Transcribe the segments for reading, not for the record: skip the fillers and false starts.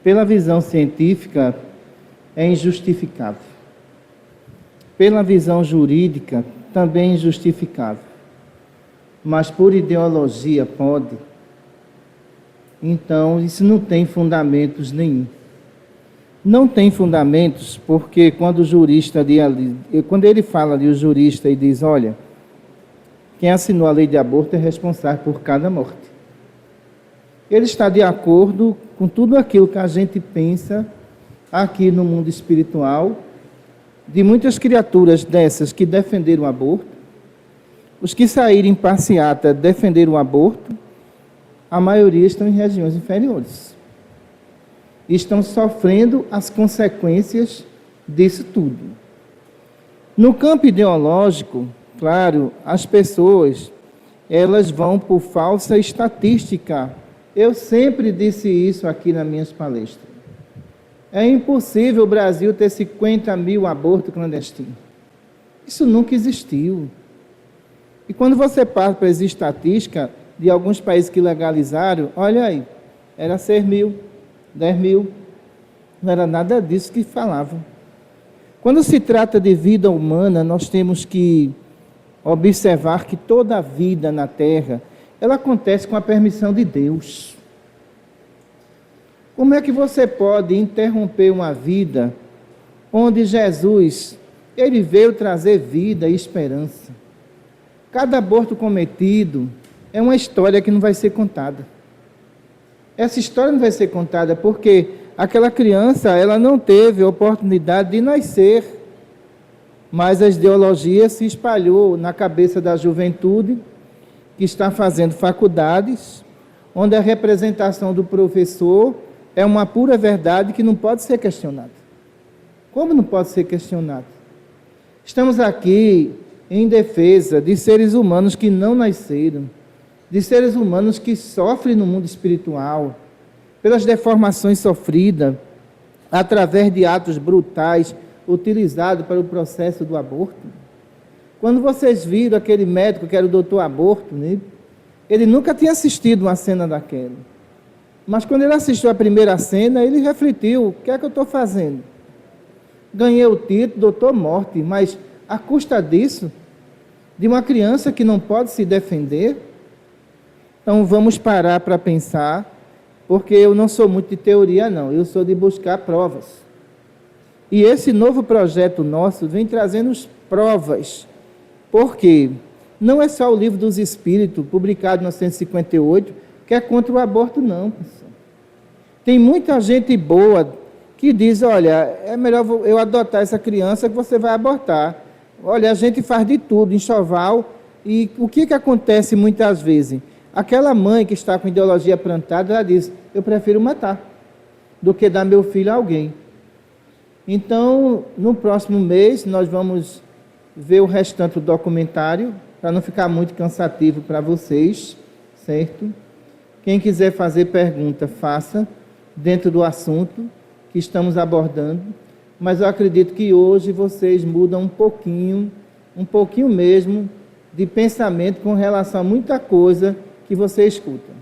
pela visão científica, é injustificável. Pela visão jurídica, também é injustificável. Mas por ideologia pode. Então, isso não tem fundamentos nenhum. Não tem fundamentos porque quando o jurista, quando ele fala ali, o jurista, e diz, olha, quem assinou a lei de aborto é responsável por cada morte. Ele está de acordo com tudo aquilo que a gente pensa aqui no mundo espiritual, de muitas criaturas dessas que defenderam o aborto, os que saíram em passeata defenderam o aborto, a maioria estão em regiões inferiores. Estão sofrendo as consequências disso tudo. No campo ideológico, claro, as pessoas, elas vão por falsa estatística. Eu sempre disse isso aqui nas minhas palestras. É impossível o Brasil ter 50 mil abortos clandestinos. Isso nunca existiu. E quando você parte para as estatísticas de alguns países que legalizaram, olha aí, era 6 mil, 10 mil, não era nada disso que falavam. Quando se trata de vida humana, nós temos que observar que toda a vida na Terra, ela acontece com a permissão de Deus. Como é que você pode interromper uma vida onde Jesus, ele veio trazer vida e esperança? Cada aborto cometido é uma história que não vai ser contada. Essa história não vai ser contada porque aquela criança, ela não teve a oportunidade de nascer, mas a ideologia se espalhou na cabeça da juventude, que está fazendo faculdades, onde a representação do professor é uma pura verdade que não pode ser questionada. Como não pode ser questionada? Estamos aqui em defesa de seres humanos que não nasceram, de seres humanos que sofrem no mundo espiritual, pelas deformações sofridas, através de atos brutais utilizados para o processo do aborto. Quando vocês viram aquele médico que era o doutor Aborto, né? Ele nunca tinha assistido uma cena daquela. Mas quando ele assistiu a primeira cena, ele refletiu, o que é que eu estou fazendo? Ganhei o título, doutor Morte, mas à custa disso, de uma criança que não pode se defender. Então vamos parar para pensar, porque eu não sou muito de teoria não, eu sou de buscar provas. E esse novo projeto nosso vem trazendo provas, porque não é só o Livro dos Espíritos, publicado em 1958, que é contra o aborto não, pessoal. Tem muita gente boa que diz, olha, é melhor eu adotar essa criança que você vai abortar. Olha, a gente faz de tudo, enxoval, e o que acontece muitas vezes? Aquela mãe que está com ideologia plantada, ela diz, eu prefiro matar do que dar meu filho a alguém. Então, no próximo mês, nós vamos ver o restante do documentário, para não ficar muito cansativo para vocês, certo? Quem quiser fazer pergunta, faça, dentro do assunto que estamos abordando, mas eu acredito que hoje vocês mudam um pouquinho mesmo, de pensamento com relação a muita coisa que você escuta.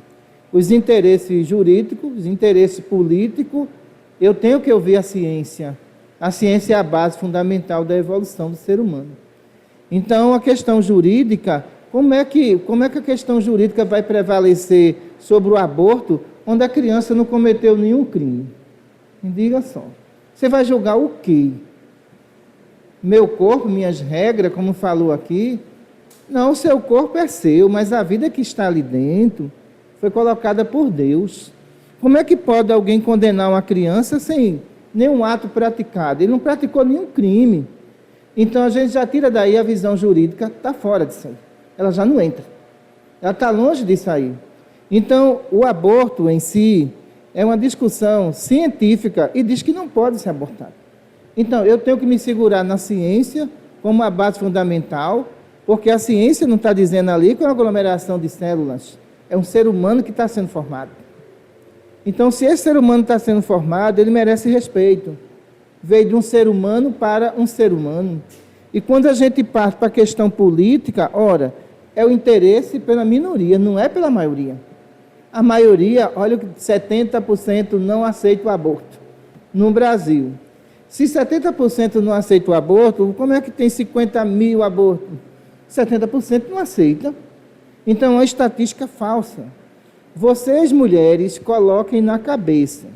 Os interesses jurídicos, os interesses políticos, eu tenho que ouvir a ciência. A ciência é a base fundamental da evolução do ser humano. Então, a questão jurídica, como é que a questão jurídica vai prevalecer sobre o aborto, onde a criança não cometeu nenhum crime? Me diga só. Você vai julgar o quê? Meu corpo, minhas regras, como falou aqui? Não, o seu corpo é seu, mas a vida que está ali dentro foi colocada por Deus. Como é que pode alguém condenar uma criança sem nenhum ato praticado? Ele não praticou nenhum crime. Então a gente já tira daí a visão jurídica, está fora disso aí. Ela já não entra. Ela está longe disso aí. Então o aborto em si é uma discussão científica e diz que não pode ser abortado. Então eu tenho que me segurar na ciência como a base fundamental, porque a ciência não está dizendo ali que é uma aglomeração de células. É um ser humano que está sendo formado. Então, se esse ser humano está sendo formado, ele merece respeito. Veio de um ser humano para um ser humano. E quando a gente parte para a questão política, ora, é o interesse pela minoria, não é pela maioria. A maioria, olha, 70% não aceita o aborto no Brasil. Se 70% não aceita o aborto, como é que tem 50 mil abortos? 70% não aceita. Então, é uma estatística falsa. Vocês, mulheres, coloquem na cabeça.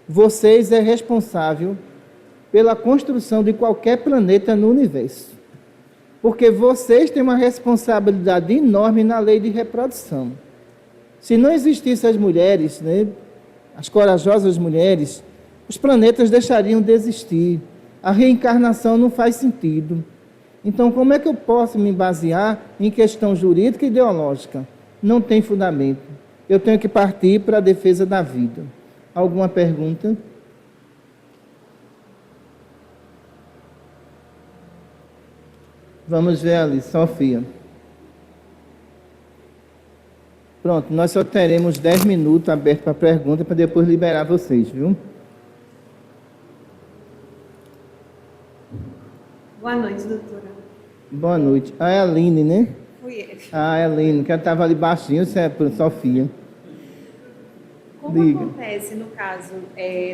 Vocês é responsável pela construção de qualquer planeta no universo. Porque vocês têm uma responsabilidade enorme na lei de reprodução. Se não existissem as mulheres, né, as corajosas mulheres, os planetas deixariam de existir. A reencarnação não faz sentido. Então, como é que eu posso me basear em questão jurídica e ideológica? Não tem fundamento. Eu tenho que partir para a defesa da vida. Alguma pergunta? Vamos ver ali, Sofia. Pronto, nós só teremos 10 minutos abertos para pergunta, para depois liberar vocês, viu? Boa noite, doutora. Boa noite. A Aline, né? Fui eu. A Aline, que ela estava ali baixinho, isso é para Sofia. Como Diga. acontece no caso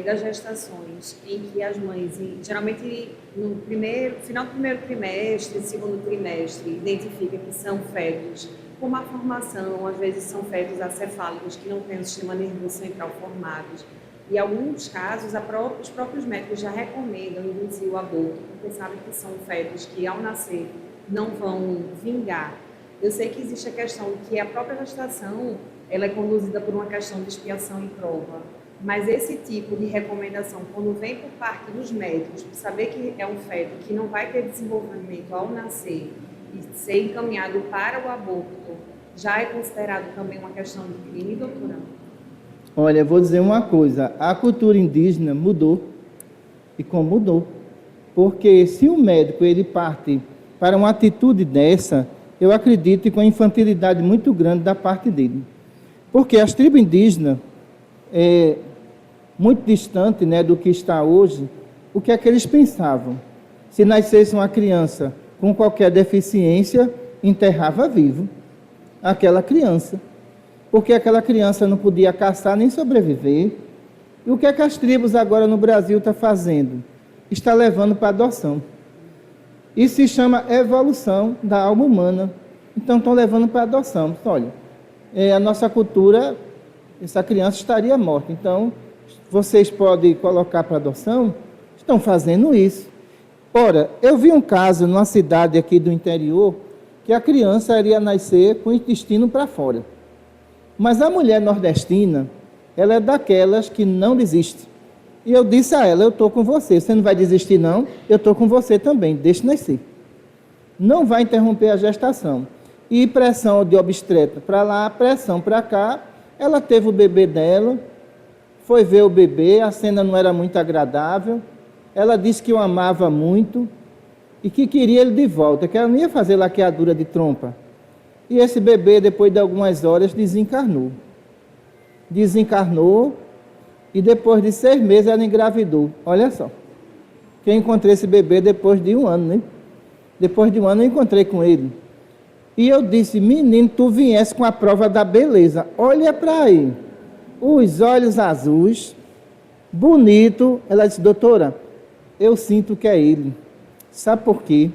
das gestações, em que as mães, geralmente no final do primeiro trimestre, segundo trimestre, identifica que são fetos com má formação, às vezes são fetos acefálicos que não têm o sistema nervoso central formados. E em alguns casos, os próprios médicos já recomendam induzir o aborto, porque sabem que são fetos que ao nascer não vão vingar. Eu sei que existe a questão que a própria gestação ela é conduzida por uma questão de expiação e prova. Mas esse tipo de recomendação, quando vem por parte dos médicos, por saber que é um feto que não vai ter desenvolvimento ao nascer e ser encaminhado para o aborto, já é considerado também uma questão de crime, doutora? Olha, eu vou dizer uma coisa. A cultura indígena mudou. E como mudou? Porque se o médico ele parte para uma atitude dessa, eu acredito com a infantilidade muito grande da parte dele. Porque as tribos indígenas, muito distante, né, do que está hoje, o que é que eles pensavam? Se nascesse uma criança com qualquer deficiência, enterrava vivo aquela criança. Porque aquela criança não podia caçar nem sobreviver. E o que é que as tribos agora no Brasil estão fazendo? Está levando para adoção. Isso se chama evolução da alma humana. Então estão levando para adoção. Olha, a nossa cultura, essa criança estaria morta. Então, vocês podem colocar para adoção? Estão fazendo isso. Ora, eu vi um caso numa cidade aqui do interior, que a criança iria nascer com o intestino para fora. Mas a mulher nordestina, ela é daquelas que não desiste. E eu disse a ela, eu estou com você, você não vai desistir não? Eu estou com você também, deixe nascer. Não vai interromper a gestação. E pressão de obstetra para lá, pressão para cá, ela teve o bebê dela, foi ver o bebê, a cena não era muito agradável, ela disse que o amava muito e que queria ele de volta, que ela não ia fazer laqueadura de trompa. E esse bebê, depois de algumas horas, desencarnou. Desencarnou e depois de 6 meses ela engravidou. Olha só. Que eu encontrei esse bebê depois de 1 ano, né? Depois de 1 ano eu encontrei com ele. E eu disse, menino, tu viesse com a prova da beleza. Olha para aí. Os olhos azuis, bonito. Ela disse, doutora, eu sinto que é ele. Sabe por quê?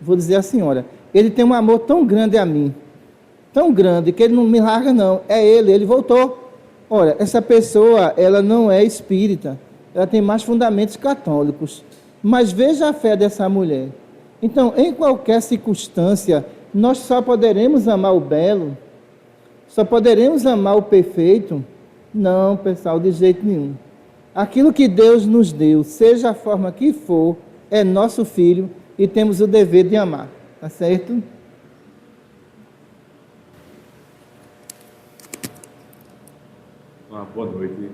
Vou dizer à senhora. Ele tem um amor tão grande a mim. Tão grande que ele não me larga não. É ele voltou. Ora, essa pessoa, ela não é espírita. Ela tem mais fundamentos católicos. Mas veja a fé dessa mulher. Então, em qualquer circunstância, nós só poderemos amar o belo, só poderemos amar o perfeito. Não, pessoal, de jeito nenhum. Aquilo que Deus nos deu, seja a forma que for, é nosso filho e temos o dever de amar. Tá certo? Boa noite.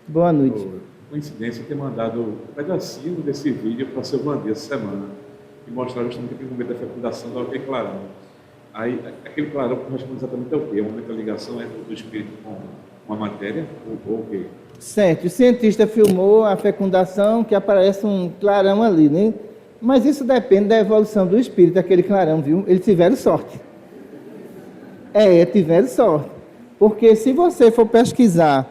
Boa noite. Coincidência ter mandado um pedacinho desse vídeo para seu Mandir essa semana e mostrar justamente aquele momento da fecundação do aquele clarão. Aí, aquele clarão corresponde exatamente ao quê? É uma ligação entre o espírito com a matéria ou o quê? Certo. O cientista filmou a fecundação, que aparece um clarão ali, né? Mas isso depende da evolução do espírito, aquele clarão, viu? Eles tiveram sorte. Tiveram sorte. Porque se você for pesquisar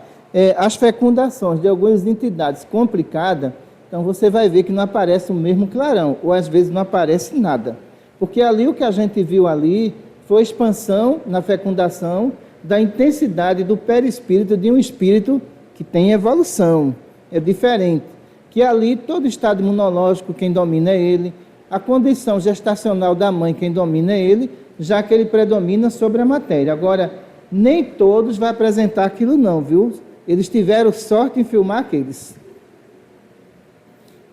as fecundações de algumas entidades complicadas, então você vai ver que não aparece o mesmo clarão, ou às vezes não aparece nada. Porque ali o que a gente viu ali foi expansão na fecundação da intensidade do perispírito de um espírito que tem evolução, é diferente. Que ali todo o estado imunológico quem domina é ele, a condição gestacional da mãe quem domina é ele, já que ele predomina sobre a matéria. Agora, nem todos vão apresentar aquilo não, viu? Eles tiveram sorte em filmar aqueles.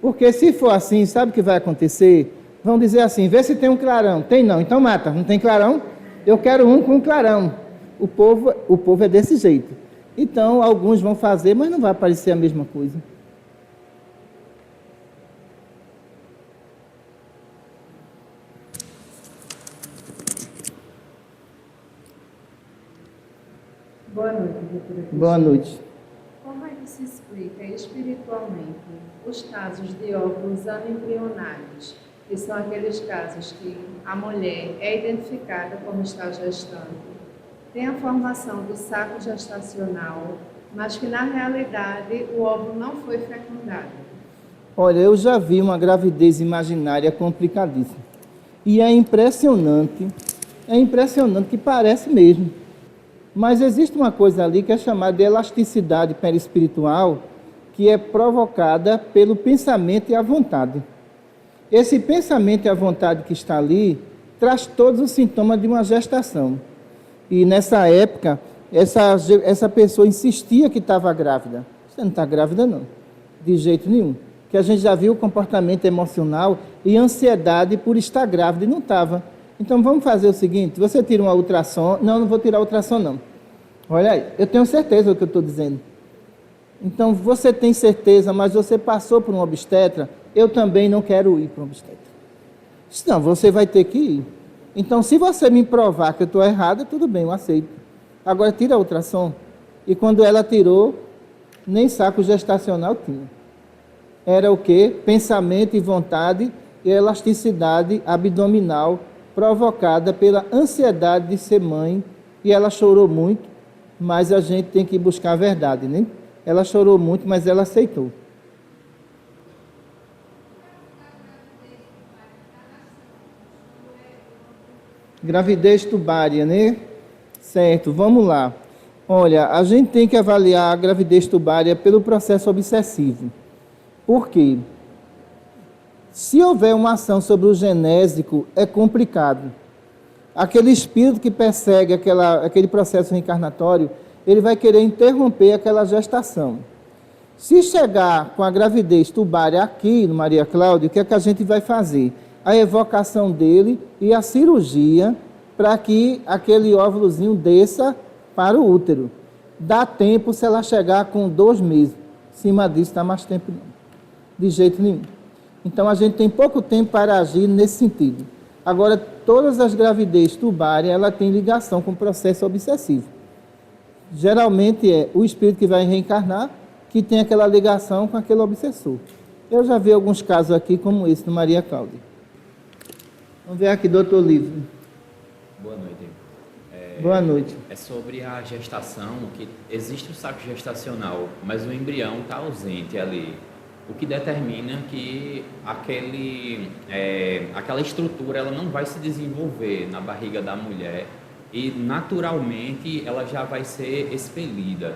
Porque se for assim, sabe o que vai acontecer? Vão dizer assim, vê se tem um clarão. Tem não, então mata. Não tem clarão? Eu quero um com clarão. O povo é desse jeito. Então, alguns vão fazer, mas não vai aparecer a mesma coisa. Boa noite, doutora. Boa noite. Como é que se explica espiritualmente os casos de óvulos anembrionários, que são aqueles casos que a mulher é identificada como está gestante, tem a formação do saco gestacional, mas que na realidade o óvulo não foi fecundado? Olha, eu já vi uma gravidez imaginária complicadíssima. E é impressionante que parece mesmo. Mas existe uma coisa ali que é chamada de elasticidade perispiritual, que é provocada pelo pensamento e a vontade. Esse pensamento e a vontade que está ali traz todos os sintomas de uma gestação. E nessa época, essa pessoa insistia que estava grávida. Você não está grávida, não. De jeito nenhum. Que a gente já viu o comportamento emocional e ansiedade por estar grávida e não estava. Então vamos fazer o seguinte, você tira uma ultrassom. Não vou tirar ultrassom não. Olha aí, eu tenho certeza do que eu estou dizendo. Então você tem certeza, mas você passou por um obstetra, eu também não quero ir para um obstetra. Não, você vai ter que ir. Então se você me provar que eu estou errada, tudo bem, eu aceito. Agora tira a ultrassom. E quando ela tirou, nem saco gestacional tinha. Era o quê? Pensamento e vontade e elasticidade abdominal provocada pela ansiedade de ser mãe, e ela chorou muito, mas a gente tem que buscar a verdade, né? Ela chorou muito, mas ela aceitou. Gravidez tubária, né? Certo, vamos lá. Olha, a gente tem que avaliar a gravidez tubária pelo processo obsessivo. Por quê? Se houver uma ação sobre o genésico, é complicado. Aquele espírito que persegue aquele processo reencarnatório, ele vai querer interromper aquela gestação. Se chegar com a gravidez tubária aqui no Maria Cláudia, o que é que a gente vai fazer? A evocação dele e a cirurgia para que aquele óvulozinho desça para o útero. Dá tempo se ela chegar com 2 meses. Acima disso, dá mais tempo não. De jeito nenhum. Então, a gente tem pouco tempo para agir nesse sentido. Agora, todas as gravidez tubárias, ela tem ligação com o processo obsessivo. Geralmente é o espírito que vai reencarnar que tem aquela ligação com aquele obsessor. Eu já vi alguns casos aqui, como esse do Maria Cláudia. Vamos ver aqui, doutor Livre. Boa noite. Boa noite. É sobre a gestação, que existe o saco gestacional, mas o embrião está ausente ali. O que determina que aquela estrutura ela não vai se desenvolver na barriga da mulher e naturalmente ela já vai ser expelida.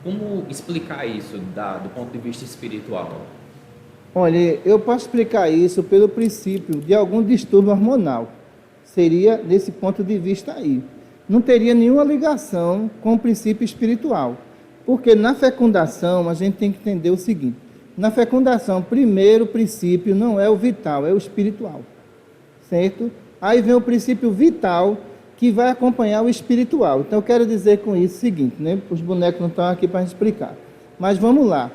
Como explicar isso do ponto de vista espiritual? Olha, eu posso explicar isso pelo princípio de algum distúrbio hormonal. Seria desse ponto de vista aí. Não teria nenhuma ligação com o princípio espiritual. Porque na fecundação a gente tem que entender o seguinte. Na fecundação, primeiro princípio não é o vital, é o espiritual. Certo? Aí vem o princípio vital que vai acompanhar o espiritual. Então eu quero dizer com isso o seguinte, né? Os bonecos não estão aqui para explicar. Mas vamos lá.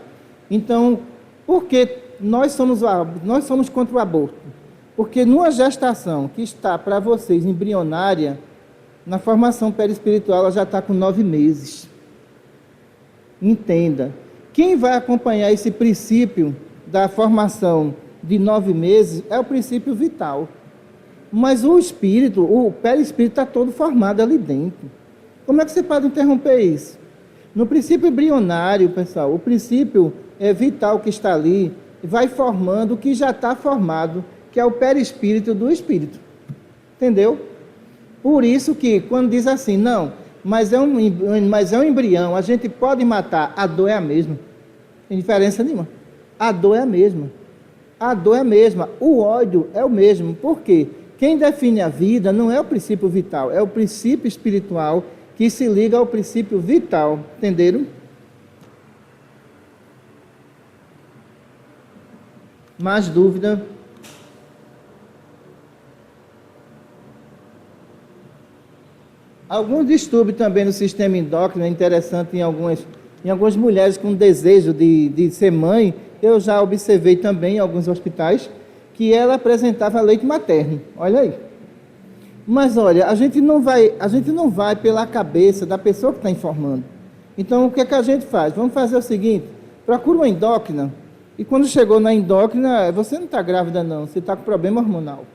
Então, por que nós somos contra o aborto? Porque numa gestação que está para vocês embrionária, na formação perispiritual ela já está com 9 meses. Entenda. Quem vai acompanhar esse princípio da formação de 9 meses é o princípio vital. Mas o espírito, o perispírito está todo formado ali dentro. Como é que você pode interromper isso? No princípio embrionário, pessoal, o princípio vital que está ali vai formando o que já está formado, que é o perispírito do espírito. Entendeu? Por isso que, quando diz assim, não, mas é um embrião, a gente pode matar, a dor é a mesma. Não tem diferença nenhuma. A dor é a mesma. A dor é a mesma. O ódio é o mesmo. Por quê? Quem define a vida não é o princípio vital, é o princípio espiritual que se liga ao princípio vital. Entenderam? Mais dúvida? Alguns distúrbios também no sistema endócrino, é interessante em algumas mulheres com desejo de ser mãe, eu já observei também em alguns hospitais, que ela apresentava leite materno, olha aí. Mas olha, a gente não vai pela cabeça da pessoa que está informando. Então o que é que a gente faz? Vamos fazer o seguinte, procura uma endócrina, e quando chegou na endócrina, você não está grávida não, você está com problema hormonal.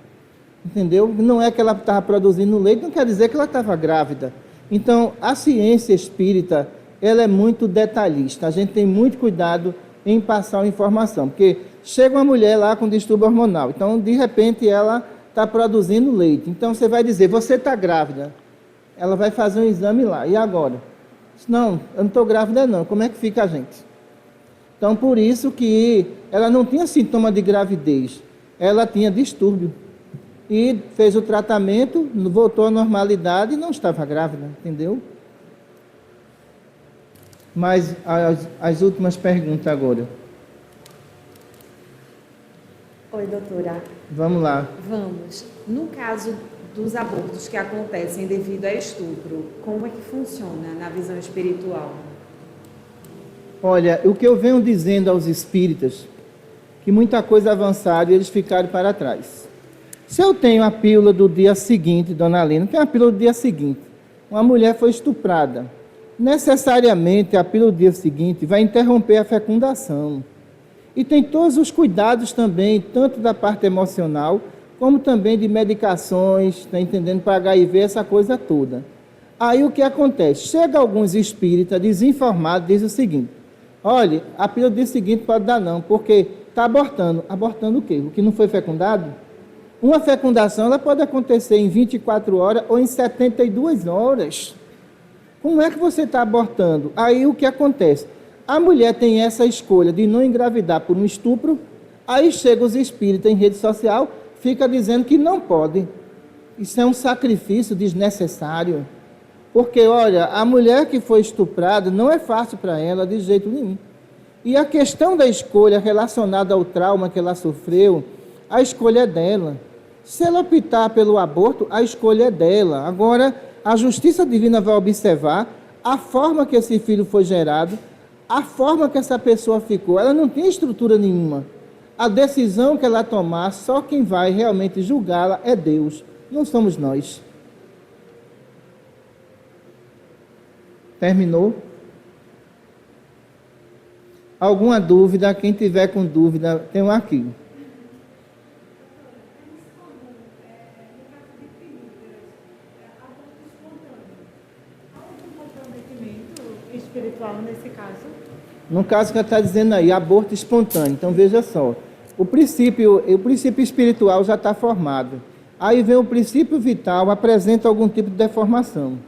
Entendeu? Não é que ela estava produzindo leite, não quer dizer que ela estava grávida. Então, a ciência espírita, ela é muito detalhista. A gente tem muito cuidado em passar a informação, porque chega uma mulher lá com distúrbio hormonal, então, de repente, ela está produzindo leite. Então, você vai dizer, você está grávida. Ela vai fazer um exame lá. E agora? Não, eu não estou grávida não. Como é que fica a gente? Então, por isso que ela não tinha sintoma de gravidez. Ela tinha distúrbio. E fez o tratamento, voltou à normalidade e não estava grávida, entendeu? Mas as últimas perguntas agora. Oi, doutora. Vamos lá. Vamos. No caso dos abortos que acontecem devido a estupro, como é que funciona na visão espiritual? Olha, o que eu venho dizendo aos espíritas, que muita coisa avançada e eles ficaram para trás. Se eu tenho a pílula do dia seguinte, dona Lina, tem a pílula do dia seguinte, uma mulher foi estuprada, necessariamente a pílula do dia seguinte vai interromper a fecundação. E tem todos os cuidados também, tanto da parte emocional, como também de medicações, está entendendo, para HIV, essa coisa toda. Aí o que acontece? Chega alguns espíritas desinformados, diz o seguinte, olha, a pílula do dia seguinte pode dar não, porque está abortando. Abortando o quê? O que não foi fecundado? Uma fecundação ela pode acontecer em 24 horas ou em 72 horas. Como é que você está abortando? Aí o que acontece? A mulher tem essa escolha de não engravidar por um estupro, aí chega os espíritas em rede social, fica dizendo que não pode. Isso é um sacrifício desnecessário. Porque, olha, a mulher que foi estuprada não é fácil para ela de jeito nenhum. E a questão da escolha relacionada ao trauma que ela sofreu, a escolha é dela. Se ela optar pelo aborto, a escolha é dela. Agora, a justiça divina vai observar a forma que esse filho foi gerado, a forma que essa pessoa ficou. Ela não tem estrutura nenhuma. A decisão que ela tomar, só quem vai realmente julgá-la é Deus, não somos nós. Terminou? Alguma dúvida? Quem tiver com dúvida, tem um aqui. Espiritual nesse caso? No caso que ela está dizendo aí, aborto espontâneo. Então veja só, o princípio espiritual já está formado. Aí vem o princípio vital, apresenta algum tipo de deformação.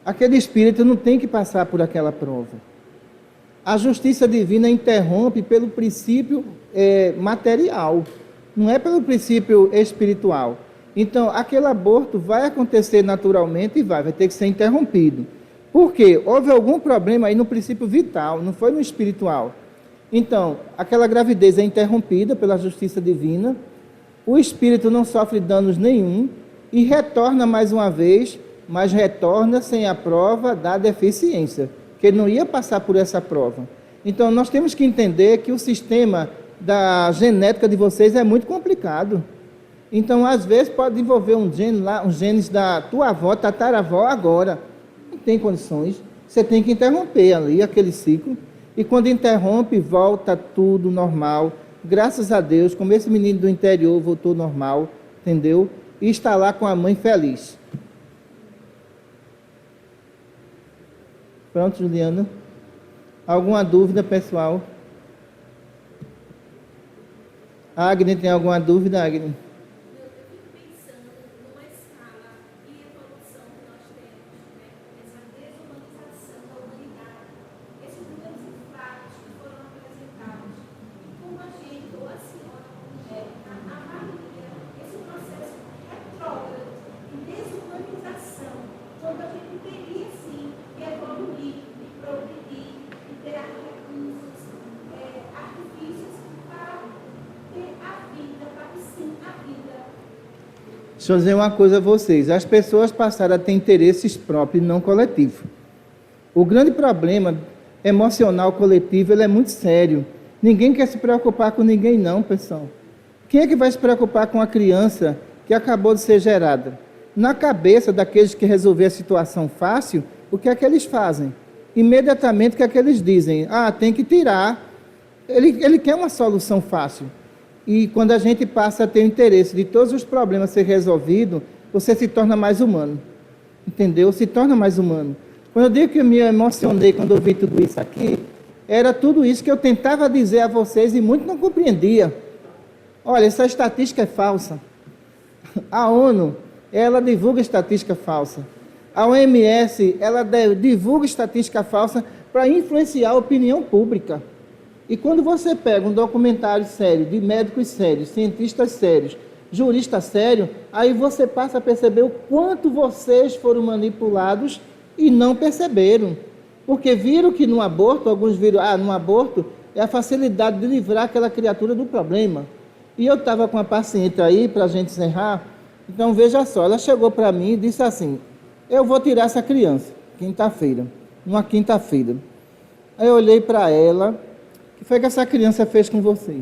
Aquele espírito não tem que passar por aquela prova. A justiça divina interrompe pelo princípio material, não é pelo princípio espiritual. Então, aquele aborto vai acontecer naturalmente e vai ter que ser interrompido. Por quê? Houve algum problema aí no princípio vital, não foi no espiritual. Então, aquela gravidez é interrompida pela justiça divina, o espírito não sofre danos nenhum e retorna mais uma vez, mas retorna sem a prova da deficiência, que ele não ia passar por essa prova. Então, nós temos que entender que o sistema da genética de vocês é muito complicado. Então, às vezes, pode envolver um gene lá, uns genes da tua avó, tataravó, agora. Não tem condições. Você tem que interromper ali aquele ciclo. E quando interrompe, volta tudo normal. Graças a Deus, como esse menino do interior voltou normal, entendeu? E está lá com a mãe feliz. Pronto, Juliana. Alguma dúvida, pessoal? Agnes, tem alguma dúvida, Agnes? Deixa eu dizer uma coisa a vocês. As pessoas passaram a ter interesses próprios e não coletivos. O grande problema emocional coletivo ele é muito sério. Ninguém quer se preocupar com ninguém não, pessoal. Quem é que vai se preocupar com a criança que acabou de ser gerada? Na cabeça daqueles que resolveram a situação fácil, o que é que eles fazem? Imediatamente o que é que eles dizem? Ah, tem que tirar. Ele quer uma solução fácil. E quando a gente passa a ter o interesse de todos os problemas ser resolvidos, você se torna mais humano. Entendeu? Se torna mais humano. Quando eu digo que eu me emocionei quando eu vi tudo isso aqui, era tudo isso que eu tentava dizer a vocês e muito não compreendia. Olha, essa estatística é falsa. A ONU, ela divulga estatística falsa. A OMS, ela divulga estatística falsa para influenciar a opinião pública. E quando você pega um documentário sério, de médicos sérios, cientistas sérios, juristas sérios, aí você passa a perceber o quanto vocês foram manipulados e não perceberam. Porque viram que no aborto, alguns viram, no aborto é a facilidade de livrar aquela criatura do problema. E eu estava com uma paciente aí, para a gente encerrar, então veja só, ela chegou para mim e disse assim, eu vou tirar essa criança, numa quinta-feira. Aí eu olhei para ela, o que foi que essa criança fez com você?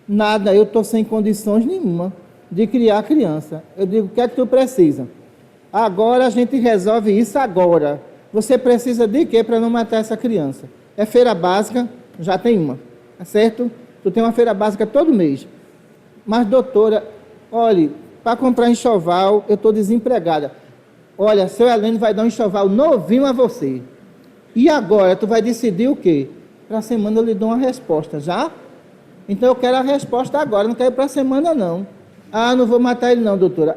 Nada, eu estou sem condições nenhuma de criar a criança. Eu digo, o que é que tu precisa? Agora a gente resolve isso agora. Você precisa de quê para não matar essa criança? É feira básica, já tem uma, tá certo? Tu tem uma feira básica todo mês. Mas, doutora, olhe, para comprar enxoval, eu estou desempregada. Olha, seu Heleno vai dar um enxoval novinho a você. E agora, tu vai decidir o quê? Para a semana eu lhe dou uma resposta, já? Então eu quero a resposta agora, não quero para a semana não. Não vou matar ele não, doutora.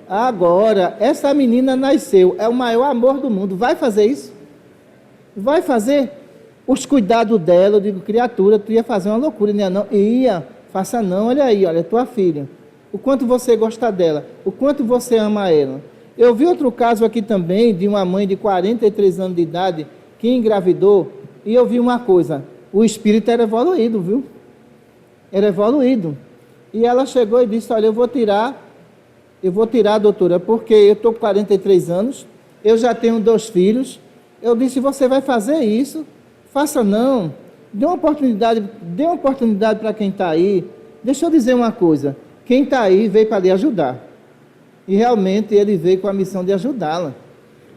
Agora, essa menina nasceu, é o maior amor do mundo. Vai fazer isso? Vai fazer? Os cuidados dela, eu digo, criatura, tu ia fazer uma loucura, não? Ia, faça não, olha aí, olha, tua filha. O quanto você gosta dela, o quanto você ama ela. Eu vi outro caso aqui também, de uma mãe de 43 anos de idade, que engravidou, e eu vi uma coisa, o espírito era evoluído, viu? Era evoluído. E ela chegou e disse, olha, eu vou tirar, doutora, porque eu estou com 43 anos, eu já tenho 2 filhos. Eu disse, você vai fazer isso? Faça não. Dê uma oportunidade para quem está aí. Deixa eu dizer uma coisa, quem está aí veio para lhe ajudar. E realmente ele veio com a missão de ajudá-la.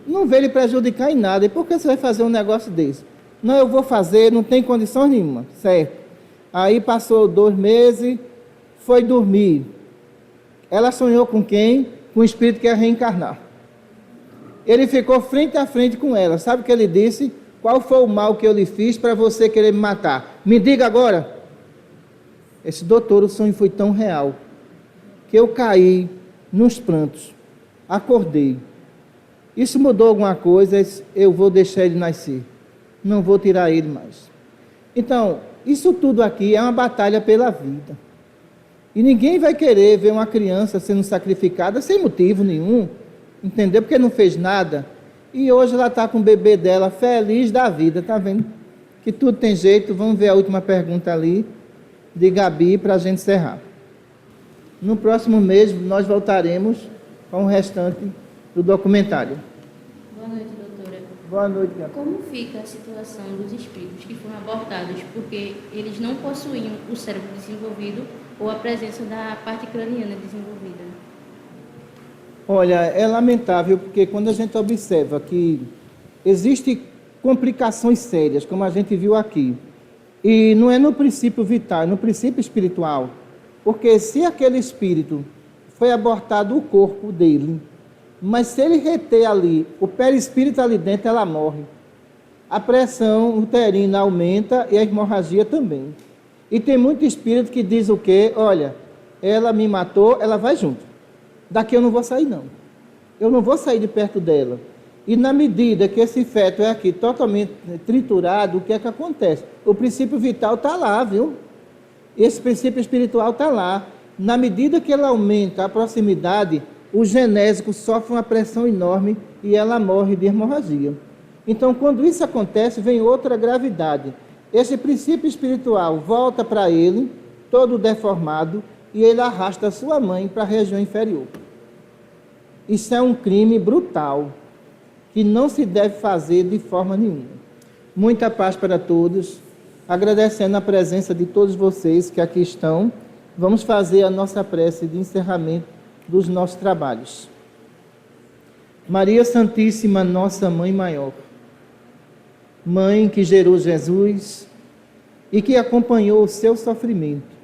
Não veio lhe prejudicar em nada. E por que você vai fazer um negócio desse? Não, eu vou fazer, não tem condições nenhuma, certo? Aí passou 2 meses, foi dormir. Ela sonhou com quem? Com o espírito que ia reencarnar. Ele ficou frente a frente com ela. Sabe o que ele disse? Qual foi o mal que eu lhe fiz para você querer me matar? Me diga agora. Esse doutor, o sonho foi tão real que eu caí nos prantos. Acordei. Isso mudou alguma coisa? Eu vou deixar ele nascer. Não vou tirar ele mais. Então, isso tudo aqui é uma batalha pela vida. E ninguém vai querer ver uma criança sendo sacrificada sem motivo nenhum, entendeu? Porque não fez nada. E hoje ela está com o bebê dela feliz da vida, tá vendo? Que tudo tem jeito. Vamos ver a última pergunta ali, de Gabi, para a gente encerrar. No próximo mês, nós voltaremos com o restante do documentário. Boa noite, doutora. Boa noite, Gabi. Como fica a situação dos espíritos que foram abortados porque eles não possuíam o cérebro desenvolvido ou a presença da parte craniana desenvolvida? Olha, é lamentável porque quando a gente observa que existem complicações sérias, como a gente viu aqui, e não é no princípio vital, é no princípio espiritual, porque se aquele espírito foi abortado o corpo dele, Mas se ele reter ali, o perispírito ali dentro, ela morre. A pressão uterina aumenta e a hemorragia também. E tem muito espírito que diz o quê? Olha, ela me matou, ela vai junto. Daqui eu não vou sair, não. Eu não vou sair de perto dela. E na medida que esse feto é aqui totalmente triturado, o que é que acontece? O princípio vital está lá, viu? Esse princípio espiritual está lá. Na medida que ela aumenta a proximidade, o genésico sofre uma pressão enorme e ela morre de hemorragia. Então, quando isso acontece, vem outra gravidade. Esse princípio espiritual volta para ele, todo deformado, e ele arrasta a sua mãe para a região inferior. Isso é um crime brutal, que não se deve fazer de forma nenhuma. Muita paz para todos, agradecendo a presença de todos vocês que aqui estão. Vamos fazer a nossa prece de encerramento dos nossos trabalhos. Maria Santíssima, nossa Mãe Maior, Mãe que gerou Jesus e que acompanhou o seu sofrimento,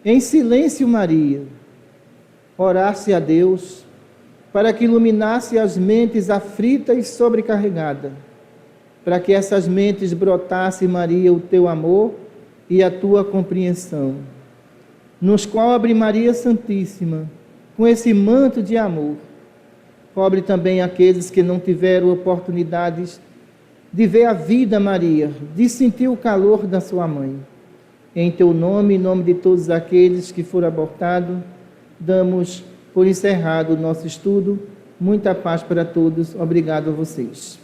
em silêncio, Maria, orasse a Deus para que iluminasse as mentes aflitas e sobrecarregadas, para que essas mentes brotasse, Maria, o teu amor e a tua compreensão. Nos cobre, Maria Santíssima, com esse manto de amor. Cobre também aqueles que não tiveram oportunidades de ver a vida, Maria, de sentir o calor da sua mãe. Em teu nome, em nome de todos aqueles que foram abortados, damos por encerrado o nosso estudo. Muita paz para todos. Obrigado a vocês.